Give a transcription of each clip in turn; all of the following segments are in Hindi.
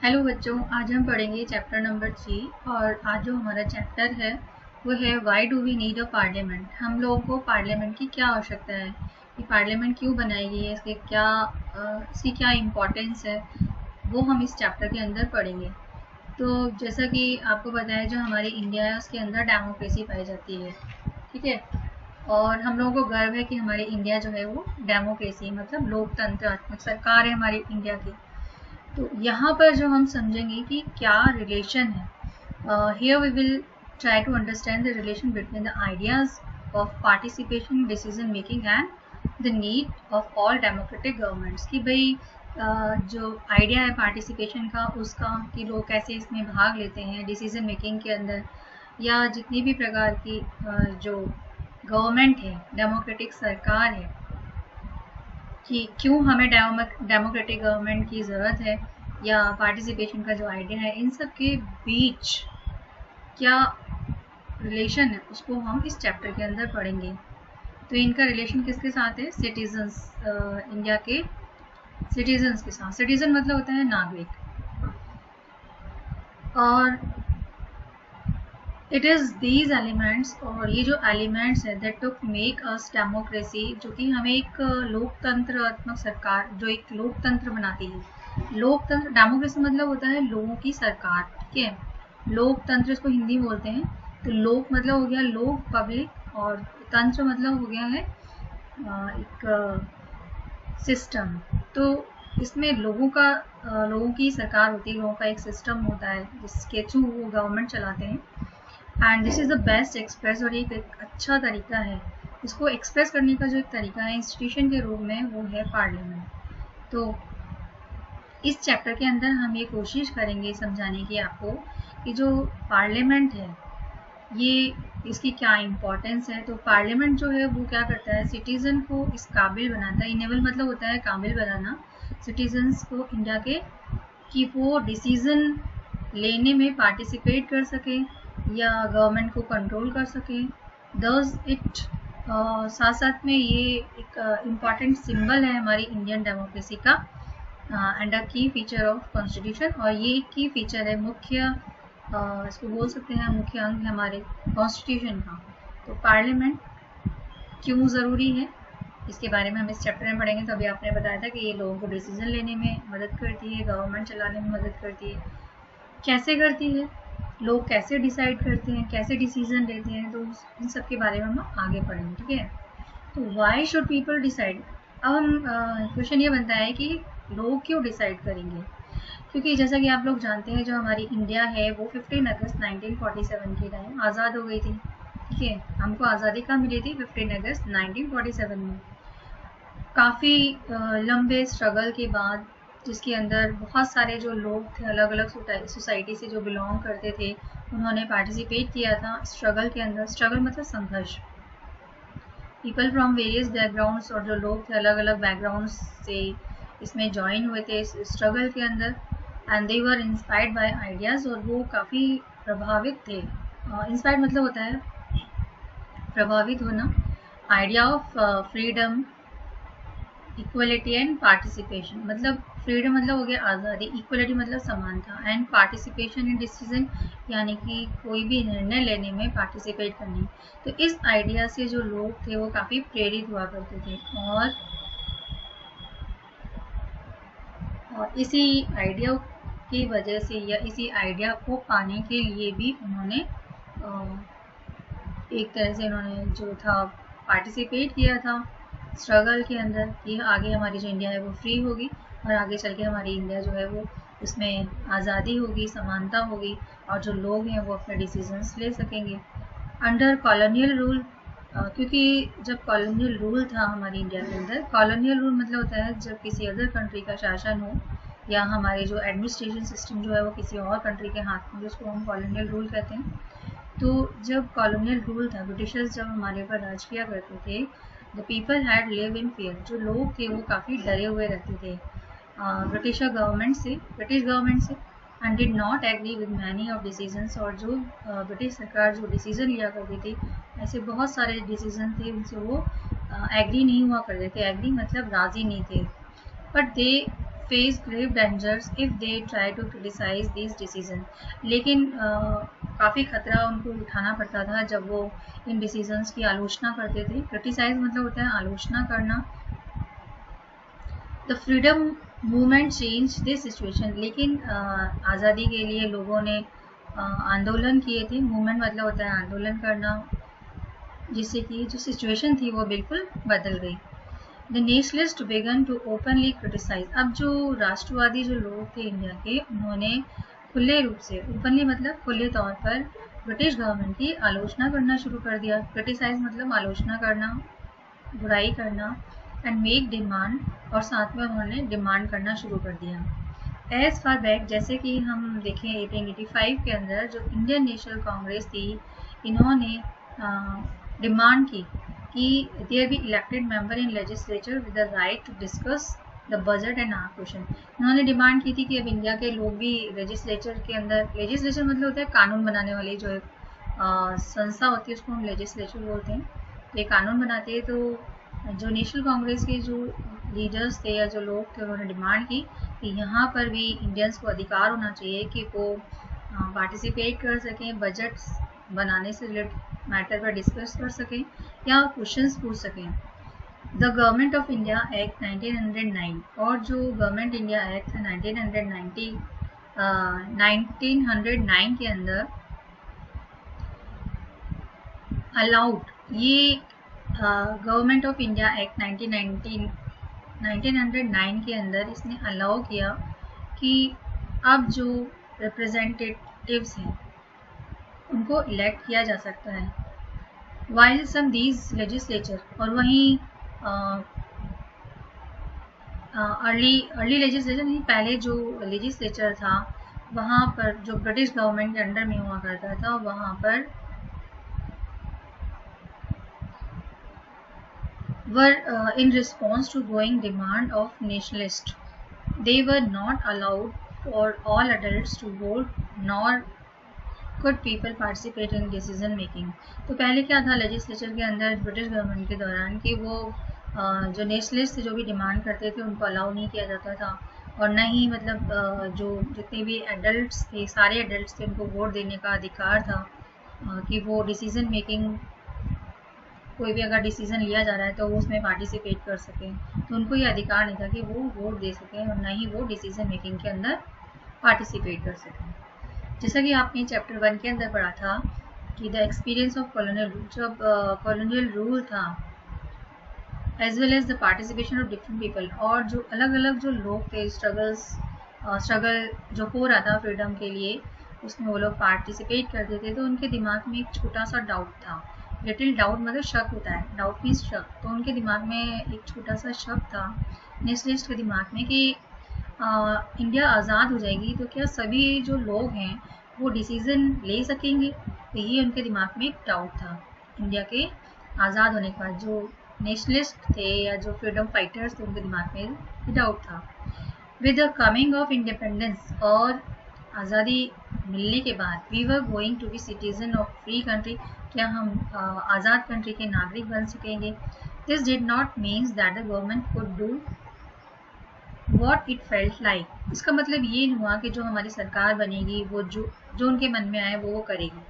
हेलो बच्चों, आज हम पढ़ेंगे चैप्टर नंबर 3 और आज जो हमारा चैप्टर है वो है why do we need a parliament. हम लोगों को पार्लियामेंट की क्या आवश्यकता है, ये पार्लियामेंट क्यों बनाई गई है, इसकी क्या इम्पोर्टेंस है, वो हम इस चैप्टर के अंदर पढ़ेंगे। तो जैसा कि आपको पता है, जो हमारी इंडिया है उसके अंदर डेमोक्रेसी पाई जाती है, ठीक है। और हम लोगों को गर्व है कि हमारी इंडिया जो है वो डेमोक्रेसी मतलब लोकतंत्रात्मक सरकार है हमारी इंडिया की। तो यहाँ पर जो हम समझेंगे कि क्या रिलेशन है, here we will try to understand the relation between the ideas of participation in decision making and the need of all democratic governments। कि भाई जो आइडिया है पार्टिसिपेशन का उसका, कि लोग कैसे इसमें भाग लेते हैं डिसीजन मेकिंग के अंदर, या जितनी भी प्रकार की जो गवर्नमेंट है, डेमोक्रेटिक सरकार है, कि क्यों हमें डेमोक्रेटिक गवर्नमेंट की ज़रूरत है, या पार्टिसिपेशन का जो आइडिया है, इन सब के बीच क्या रिलेशन है उसको हम इस चैप्टर के अंदर पढ़ेंगे। तो इनका रिलेशन किसके साथ है? सिटीजन्स, इंडिया के सिटीजन्स के साथ। सिटीजन मतलब होता है नागरिक, और इट इज़ दीज एलिमेंट्स, और ये जो एलिमेंट्स है that to make us democracy, जो कि हमें एक लोकतंत्रात्मक सरकार, जो एक लोकतंत्र बनाती है। लोकतंत्र, डेमोक्रेसी मतलब होता है लोगों की सरकार, ठीक है। लोकतंत्र इसको हिंदी में बोलते हैं। तो लोक मतलब हो गया लोग, पब्लिक, और तंत्र मतलब हो गया है एक सिस्टम। तो इसमें लोगों की सरकार होती है, लोगों का एक सिस्टम होता है जिसके थ्रू वो गवर्नमेंट चलाते हैं। And this is the best express, और एक अच्छा तरीका है इसको एक्सप्रेस करने का। जो एक तरीका है इंस्टीट्यूशन के रूप में, वो है पार्लियामेंट। तो इस चैप्टर के अंदर हम ये कोशिश करेंगे समझाने की आपको कि जो पार्लियामेंट है ये, इसकी क्या इम्पोर्टेंस है। तो पार्लियामेंट जो है वो क्या करता है, सिटीज़न को इस काबिल बनाता है। इनेबल मतलब होता है काबिल बनाना सिटीजन्स को इंडिया के, कि वो डिसीज़न लेने में पार्टिसिपेट कर सके या गवर्नमेंट को कंट्रोल कर सके। दस इट साथ साथ में ये एक इम्पॉर्टेंट सिंबल है हमारी इंडियन डेमोक्रेसी का, एंड अ की फीचर ऑफ कॉन्स्टिट्यूशन। और ये एक की फीचर है, मुख्य इसको बोल सकते हैं मुख्य अंग है हमारे कॉन्स्टिट्यूशन का। तो पार्लियामेंट क्यों ज़रूरी है, इसके बारे में हम इस चैप्टर में पढ़ेंगे। तो अभी आपने बताया था कि ये लोगों को डिसीजन लेने में मदद करती है, गवर्नमेंट चलाने में मदद करती है। कैसे करती है, लोग कैसे डिसाइड करते हैं, कैसे डिसीजन लेते हैं, तो इन सब के बारे में हम आगे पढ़ेंगे, ठीक है। तो वाई शुड पीपल डिसाइड। अब हम क्वेश्चन ये बनता है कि लोग क्यों डिसाइड करेंगे, क्योंकि जैसा कि आप लोग जानते हैं जो हमारी इंडिया है वो 15 अगस्त 1947 के टाइम आज़ाद हो गई थी, ठीक है। हमको आज़ादी कहाँ मिली थी? 15 अगस्त 1947 में। काफ़ी लंबे स्ट्रगल के बाद, जिसके अंदर बहुत सारे जो लोग थे अलग अलग सोसाइटी से जो बिलोंग करते थे, उन्होंने पार्टिसिपेट किया था स्ट्रगल के अंदर। स्ट्रगल मतलब संघर्ष। पीपल फ्रॉम वेरियस बैकग्राउंड्स, और जो लोग थे अलग अलग बैकग्राउंड से इसमें ज्वाइन हुए थे इस स्ट्रगल के अंदर। And they were inspired by ideas, और वो काफ़ी प्रभावित थे। इंस्पायर्ड मतलब होता है प्रभावित होना। Idea of freedom, equality and participation. मतलब फ्रीडम मतलब हो गया आज़ादी, इक्वलिटी मतलब समानता, एंड पार्टिसिपेशन इन डिसीजन यानी कि कोई भी निर्णय लेने में पार्टिसिपेट करनी। तो इस आइडिया से जो लोग थे वो काफ़ी प्रेरित हुआ करते थे, और इसी आइडिया की वजह से या इसी आइडिया को पाने के लिए भी उन्होंने एक तरह से उन्होंने जो था पार्टिसिपेट किया था स्ट्रगल के अंदर, कि आगे हमारी जो इंडिया है वो फ्री होगी, और आगे चल के हमारी इंडिया जो है वो उसमें आज़ादी होगी, समानता होगी, और जो लोग हैं वो अपने डिसीजंस ले सकेंगे अंडर कॉलोनियल रूल। क्योंकि जब कॉलोनियल रूल था हमारी इंडिया के अंदर, कॉलोनियल रूल मतलब होता है जब किसी अदर कंट्री का शासन हो, या हमारे जो एडमिनिस्ट्रेशन सिस्टम जो है वो किसी और कंट्री के हाथ में, जिसको हम कॉलोनियल रूल कहते हैं। तो जब कॉलोनियल रूल था, ब्रिटिशर्स जब हमारे ऊपर राज किया करते थे, the people had live in fear. जो लोग थे वो काफ़ी डरे हुए रहते थे ब्रिटिश गवर्नमेंट से, and did not agree with many of decisions. और जो ब्रिटिश सरकार जो डिसीजन लिया करती थी, ऐसे बहुत सारे डिसीजन थे उनसे वो एग्री नहीं हुआ करते थे। एग्री मतलब राज़ी नहीं थे, but they face grave dangers if they try to criticise this decision. लेकिन काफ़ी खतरा उनको उठाना पड़ता था जब वो इन डिसीजंस की आलोचना करते थे। क्रिटिसाइज मतलब होता है आलोचना करना। The freedom movement change this situation. लेकिन आज़ादी के लिए लोगों ने आंदोलन किए थे। मूवमेंट मतलब होता है आंदोलन करना, जिससे कि जो सिचुएशन थी वो बिल्कुल बदल गई। The nationalist began to openly criticise. अब जो राष्ट्रवादी जो लोग थे इंडिया के, उन्होंने खुले रूप से, ओपनली मतलब खुले तौर पर ब्रिटिश गवर्नमेंट की आलोचना करना शुरू कर दिया। क्रिटिसाइज मतलब आलोचना करना, बुराई करना, एंड मेक डिमांड, और साथ में उन्होंने डिमांड करना शुरू कर दिया। एज फार बैक, जैसे कि हम देखें 1885 के अंदर जो इंडियन नेशनल कांग्रेस थी, इन्होंने डिमांड की कि there be elected member in legislature with the right to discuss the budget and ask question. उन्होंने डिमांड की थी कि अब इंडिया के लोग भी लेजिस्लेचर के अंदर, लेजिस्लेचर मतलब होता है कानून बनाने वाली जो एक संस्था होती है, उसको हम लेजिस्लेचर बोलते हैं। तो ये कानून बनाते हैं। तो जो नेशनल कांग्रेस के जो लीडर्स थे या जो लोग थे, उन्होंने डिमांड की कि यहाँ पर भी इंडियंस को अधिकार होना चाहिए कि वो पार्टिसिपेट कर सकें, बजट्स बनाने से रिलेटेड मैटर पर डिस्कस कर सकें या क्वेश्चंस पूछ सकें। The government of India act 1909, और जो गवर्नमेंट इंडिया एक्ट था 1909 के अंदर अलाउड, ये गवर्नमेंट ऑफ इंडिया एक्ट 1909 के अंदर इसने अलाउ किया कि अब जो रिप्रेजेंटेटिव्स हैं उनको इलेक्ट किया जा सकता है। वाइल सम दीज लेजिस्लेचर, और वहीं अर्ली लेजिस्लेचर नहीं, पहले जो लेजिस्लेचर था वहाँ पर जो ब्रिटिश गवर्नमेंट के अंडर में हुआ करता था, वहाँ पर were in response to growing demand of nationalists. They were not allowed for all adults to vote, nor could people participate in decision making. तो पहले क्या था लेजिस्लेचर के अंदर ब्रिटिश गवर्नमेंट के दौरान कि वो जो नेशनलिस्ट जो भी डिमांड करते थे उनको अलाउ नहीं किया जाता था, और न ही मतलब जो जितने भी एडल्ट्स थे, सारे एडल्ट्स थे, उनको वोट देने का अधिकार था कि वो डिसीजन मेकिंग, कोई भी अगर डिसीजन लिया जा रहा है तो वो उसमें पार्टिसिपेट कर सकें। तो उनको ये अधिकार नहीं था कि वो वोट दे सकें और ना ही वो डिसीजन मेकिंग के अंदर पार्टिसिपेट कर सकें। जैसा कि आपने चैप्टर 1 के अंदर पढ़ा था कि the experience of colonial rule, जब कॉलोनियल रूल था, as well as the participation of different people, और जो अलग अलग जो लोग थे, स्ट्रगल जो हो रहा था फ्रीडम के लिए, उसमें वो लोग पार्टिसिपेट करते थे। तो उनके दिमाग में एक छोटा सा डाउट था, लिटिल डाउट मतलब शक होता है, डाउट मीन्स शक। तो उनके दिमाग में एक छोटा सा शक था नेशनलिस्ट के दिमाग में कि इंडिया आज़ाद हो जाएगी तो क्या सभी जो लोग हैं वो डिसीज़न ले सकेंगे। तो ये उनके दिमाग में एक डाउट था। इंडिया के आज़ाद होने के बाद जो नेशनलिस्ट थे या जो फ्रीडम फाइटर्स थे, उनके दिमाग में ये डाउट था। With the coming of independence, और आज़ादी मिलने के बाद, we were going to be citizen of free country, क्या हम आज़ाद कंट्री के नागरिक बन सकेंगे। This did not means that the government could do what it felt like. इसका मतलब ये नहीं हुआ कि जो हमारी सरकार बनेगी वो जो उनके मन में आए वो करेगी।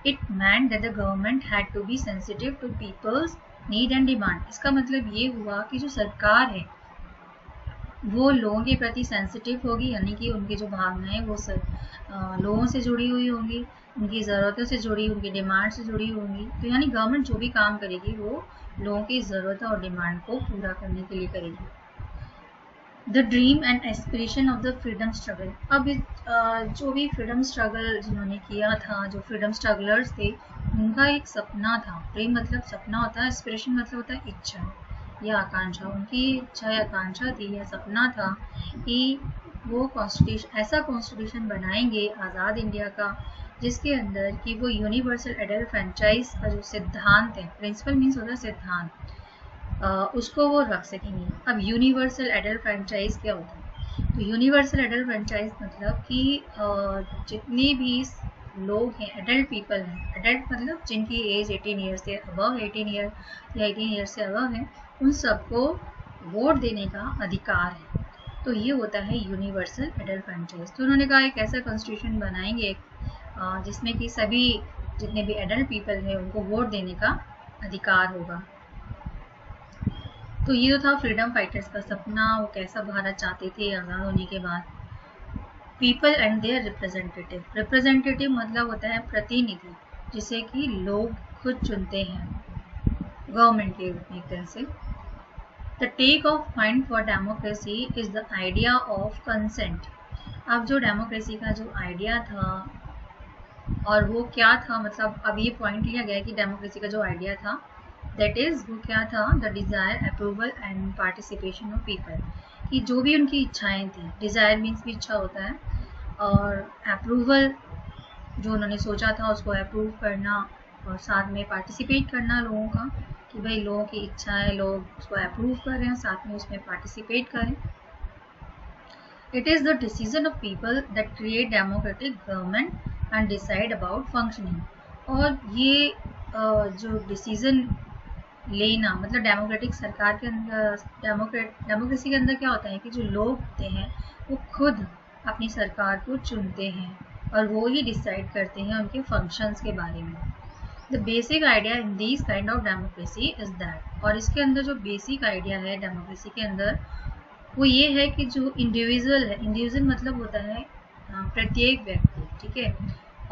It meant that the government had to be sensitive to people's need and demand। इसका मतलब ये हुआ कि जो सरकार है वो लोगों के प्रति सेंसिटिव होगी, यानी कि उनकी जो भावनाएं वो लोगों से जुड़ी हुई होंगी, उनकी ज़रूरतों से जुड़ी, उनकी डिमांड से जुड़ी होंगी। तो यानी गवर्नमेंट जो भी काम करेगी वो लोगों की ज़रूरतों और डिमांड को पूरा करने के लिए करेगी। The dream and aspiration of the freedom struggle. अब जो भी फ्रीडम स्ट्रगल जिन्होंने किया था, जो फ्रीडम स्ट्रगलर्स थे, उनका एक सपना था। ड्रीम मतलब सपना होता है, एस्पिरेशन मतलब होता है इच्छा या आकांक्षा। उनकी इच्छा या आकांक्षा थी या सपना था कि वो कॉन्स्टिट्यूशन, ऐसा कॉन्स्टिट्यूशन बनाएंगे आज़ाद इंडिया का, जिसके अंदर कि वो यूनिवर्सल एडल्ट फ्रेंचाइज का जो सिद्धांत है, प्रिंसिपल मीन्स होता है सिद्धांत, उसको वो रख सकेंगे। अब यूनिवर्सल एडल्ट फ्रेंचाइज क्या होता है? तो यूनिवर्सल एडल्ट फ्रेंचाइज मतलब कि जितने भी लोग हैं, एडल्ट पीपल हैं, एडल्ट मतलब जिनकी एज 18 ईयर से अबव, 18 ईयर या 18 ईयर से अबव है, उन सबको वोट देने का अधिकार है। तो ये होता है यूनिवर्सल एडल्ट फ्रेंचाइज। तो उन्होंने कहा एक ऐसा कॉन्स्टिट्यूशन बनाएंगे जिसमें कि सभी जितने भी एडल्ट पीपल हैं उनको वोट देने का अधिकार होगा। तो ये था फ्रीडम फाइटर्स का सपना, वो कैसा भारत चाहते थे आज़ाद होने के बाद। People and their representative, representative मतलब होता है प्रतिनिधि, जिसे कि लोग खुद चुनते हैं गवर्नमेंट के रूप में एक तरह से। The take off point for democracy is the idea of consent. अब जो डेमोक्रेसी का जो आइडिया था और वो क्या था, मतलब अब ये पॉइंट लिया गया कि डेमोक्रेसी का जो आइडिया था दैट इज वो क्या था, the desire approval and participation of people, कि जो भी उनकी इच्छाएं थी, डिज़ायर मीन्स भी इच्छा होता है, और अप्रूवल जो उन्होंने सोचा था उसको अप्रूव करना, और साथ में पार्टिसिपेट करना लोगों का, कि भाई लोगों की इच्छाएं लोग उसको अप्रूव करें, साथ में उसमें पार्टिसिपेट करें। It is the decision of people that create democratic government and decide about functioning. और ये जो डिसीजन लेना, मतलब डेमोक्रेटिक सरकार के अंदर, डेमोक्रेसी के अंदर क्या होता है कि जो लोग होते हैं वो खुद अपनी सरकार को चुनते हैं और वो ही डिसाइड करते हैं उनके फंक्शंस के बारे में। The basic idea in this kind of democracy is that, और इसके अंदर जो बेसिक आइडिया है डेमोक्रेसी के अंदर वो ये है कि जो इंडिविजुअल है, इंडिविजुअल मतलब होता है प्रत्येक व्यक्ति, ठीक है,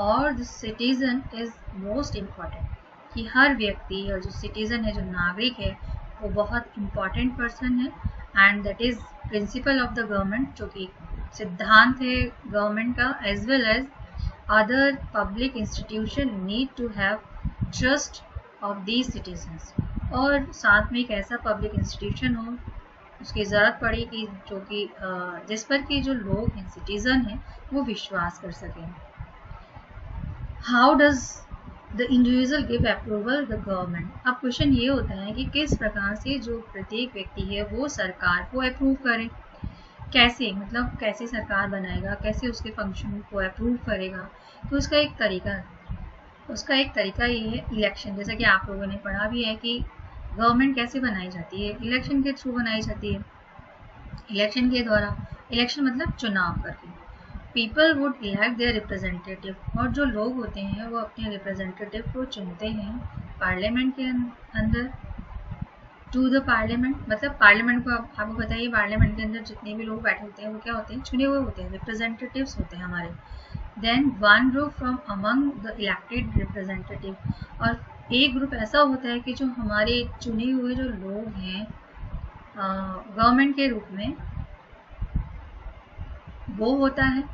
और the citizen is most important, कि हर व्यक्ति और जो सिटीजन है, जो नागरिक है, वो बहुत इम्पॉर्टेंट पर्सन है। And that is principle of the government, जो कि सिद्धांत है गवर्नमेंट का, as well as other public institution need to have trust of these citizens. और साथ में एक ऐसा पब्लिक इंस्टीट्यूशन हो उसकी ज़रूरत पड़ी कि जो कि जिस पर कि जो लोग हैं, सिटीजन हैं, वो विश्वास कर सकें। How does the individual give approval the government. अब क्वेश्चन ये होता है कि किस प्रकार से जो प्रत्येक व्यक्ति है वो सरकार को अप्रूव करे, कैसे, मतलब कैसे सरकार बनाएगा, कैसे उसके फंक्शन को अप्रूव करेगा। तो उसका एक तरीका ये है इलेक्शन। जैसा कि आप लोगों ने पढ़ा भी है कि गवर्नमेंट कैसे बनाई जाती है, इलेक्शन के थ्रू बनाई जाती है। इलेक्शन के द्वारा, इलेक्शन मतलब चुनाव करके, people would elect their representative, और जो लोग होते हैं वो अपने रिप्रेजेंटेटिव को चुनते हैं पार्लियामेंट के अंदर, टू द पार्लियामेंट, मतलब पार्लियामेंट को आपको बताइए, पार्लियामेंट के अंदर जितने भी लोग बैठे होते हैं वो क्या होते हैं, चुने हुए होते हैं, रिप्रेजेंटेटिव्स होते हैं हमारे। Then one group from among the elected representative, और एक ग्रुप ऐसा होता है कि जो हमारे चुने हुए जो लोग हैं गवर्नमेंट के रूप में, वो होता है,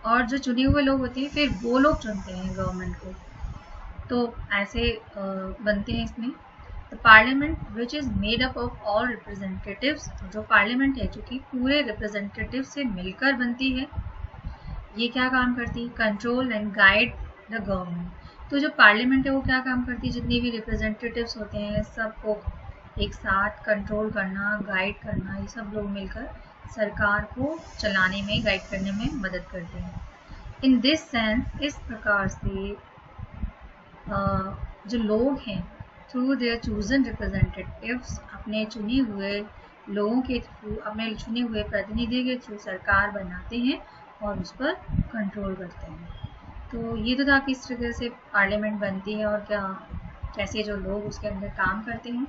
और जो चुने हुए लोग होते हैं फिर वो लोग चुनते हैं गवर्नमेंट को। तो ऐसे बनते हैं इसमें the parliament which is made up of all representatives. जो पार्लियामेंट है जो कि पूरे रिप्रेजेंटेटिव से मिलकर बनती है, ये क्या काम करती है, control and guide the government. तो जो पार्लियामेंट है वो क्या काम करती है, जितने भी रिप्रेजेंटेटिव्स होते हैं सबको एक साथ कंट्रोल करना, गाइड करना, ये सब लोग मिलकर सरकार को चलाने में, गाइड करने में मदद करते हैं। इन दिस सेंस, इस प्रकार से जो लोग हैं थ्रू देयर चूजन रिप्रेजेंटेटिव्स, अपने चुने हुए लोगों के थ्रू, अपने चुने हुए प्रतिनिधि के थ्रू सरकार बनाते हैं और उस पर कंट्रोल करते हैं। तो ये तो था किस तरह से पार्लियामेंट बनती है और क्या, कैसे जो लोग उसके अंदर काम करते हैं।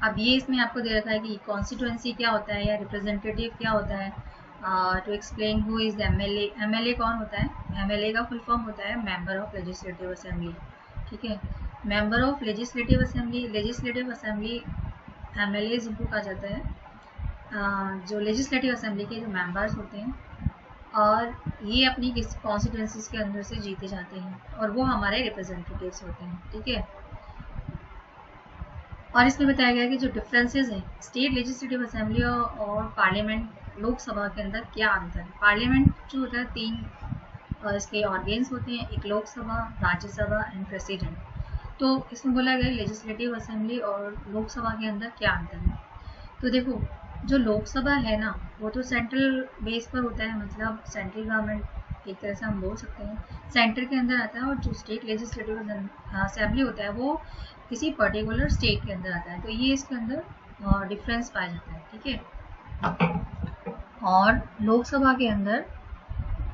अब ये इसमें आपको दे रखा है कि कॉन्स्टिट्यूएंसी क्या होता है या रिप्रेजेंटेटिव क्या होता है। To explain who is MLA, MLA कौन होता है, एमएलए का फुल फॉर्म होता है मेंबर ऑफ लेजिस्लेटिव असेंबली, ठीक है, member of legislative assembly. Legislative assembly MLA जिनको कहा जाता है, जो लेजिस्लेटिव असेंबली के जो मेंबर्स होते हैं, और ये अपनी किस कॉन्स्टिट्यूएंसीज के अंदर से जीते जाते हैं और वो हमारे रिप्रेजेंटेटिव्स होते हैं, ठीक है। और इसमें बताया गया कि जो डिफरेंसेस हैं स्टेट लेजिस्लेटिव असेंबली और पार्लियामेंट लोकसभा के अंदर क्या अंतर है। पार्लियामेंट जो होता है 3 इसके ऑर्गेन्स होते हैं, एक लोकसभा, राज्यसभा एंड प्रेसिडेंट। तो इसमें बोला गया लेजिस्लेटिव असेंबली और लोकसभा के अंदर क्या अंतर है। तो देखो, जो लोकसभा है ना वो तो सेंट्रल बेस पर होता है, मतलब सेंट्रल गवर्नमेंट एक तरह से हम बोल सकते हैं सेंटर के अंदर आता है, और जो स्टेट लेजिस्लेटिव असेंबली होता है वो किसी पर्टिकुलर स्टेट के अंदर आता है। तो ये इसके अंदर डिफरेंस पाया जाता है, ठीक है। और लोकसभा के अंदर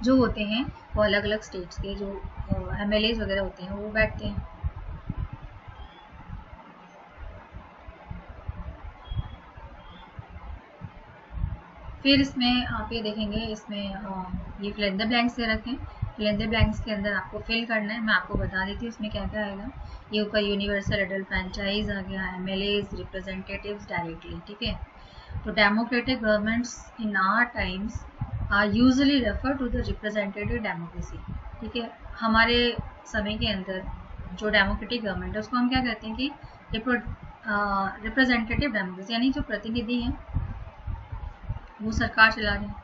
जो होते हैं वो अलग अलग स्टेट्स के जो MLAs वगैरह होते हैं वो बैठते हैं। फिर इसमें आप ये देखेंगे, इसमें ये फिल इन द ब्लैंक्स दे रखे हैं। फिल इन द ब्लैंक्स के अंदर आपको फिल करना है। मैं आपको बता देती हूँ इसमें क्या क्या आएगा। ये ऊपर यूनिवर्सल एडल्ट फ्रेंचाइज आ गया, MLAs, रिप्रेजेंटेटिव्स डायरेक्टली, ठीक है। तो democratic governments in our times are usually refer to the representative democracy, ठीक है। हमारे समय के अंदर जो डेमोक्रेटिक गवर्नमेंट है उसको हम क्या कहते हैं कि रिप्रेजेंटेटिव डेमोक्रेसी, यानी जो प्रतिनिधि हैं वो सरकार चला रहे हैं।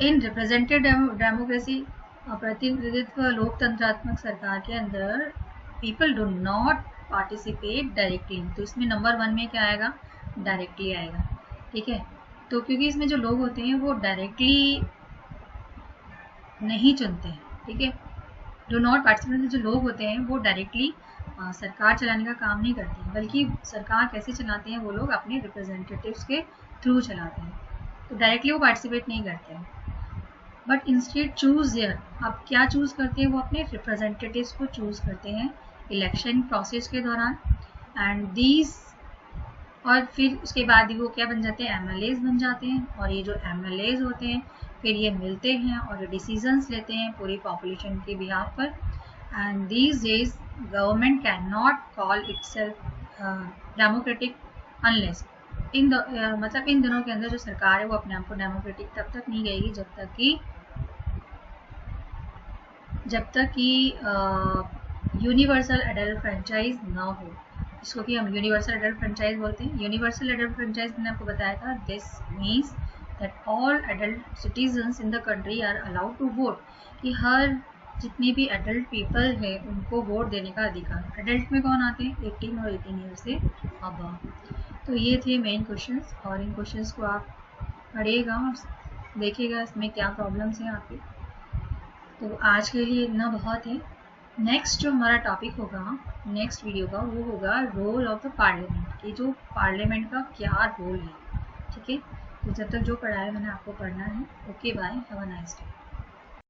इन रिप्रेजेंटेटिव डेमोक्रेसी, प्रतिनिधित्व लोकतंत्रात्मक सरकार के अंदर people do not participate directly. तो इसमें नंबर 1 में क्या आएगा, डायरेक्टली आएगा, ठीक है। तो क्योंकि इसमें जो लोग होते हैं वो डायरेक्टली नहीं चुनते हैं, ठीक है। डू नॉट पार्टिसिपेट, जो लोग होते हैं वो डायरेक्टली सरकार चलाने का काम नहीं करते हैं, बल्कि सरकार कैसे चलाते हैं वो लोग अपने रिप्रेजेंटेटिव्स के थ्रू चलाते हैं। तो डायरेक्टली वो पार्टिसिपेट नहीं करते हैं, बट इंस्टेड चूज देयर, अब क्या चूज करते हैं वो अपने रिप्रेजेंटेटिव्स को चूज करते हैं इलेक्शन प्रोसेस के दौरान। एंड दीज, और फिर उसके बाद ही वो क्या बन जाते हैं, MLAs बन जाते हैं। और ये जो MLAs होते हैं फिर ये मिलते हैं और डिसीजंस लेते हैं पूरी पॉपुलेशन के बिहाफ पर। And these days government can not call itself democratic unless, मतलब इन दिनों के अंदर जो सरकार है वो अपने आप को डेमोक्रेटिक तब तक नहीं कहेगी जब तक कि यूनिवर्सल एडल्ट फ्रेंचाइज ना हो, जिसको कि हम यूनिवर्सल एडल्ट फ्रेंचाइज बोलते हैं। यूनिवर्सल एडल्ट फ्रेंचाइज मैंने आपको बताया था, this means that all adult citizens in the country are allowed to vote, कि हर जितने भी एडल्ट पीपल है उनको वोट देने का अधिकार। एडल्ट में कौन आते हैं, 18 और 18 ईयर से अबव। तो ये थे मेन क्वेश्चंस, और इन क्वेश्चंस को आप पढ़िएगा और देखिएगा इसमें क्या प्रॉब्लम्स हैं आपकी। तो आज के लिए इतना बहुत है। नेक्स्ट जो हमारा टॉपिक होगा नेक्स्ट वीडियो का वो होगा रोल ऑफ द पार्लियामेंट, कि जो पार्लियामेंट का क्या रोल है, ठीक है। तो जब तक जो पढ़ाया मैंने आपको पढ़ना है। Okay, bye, have a nice day.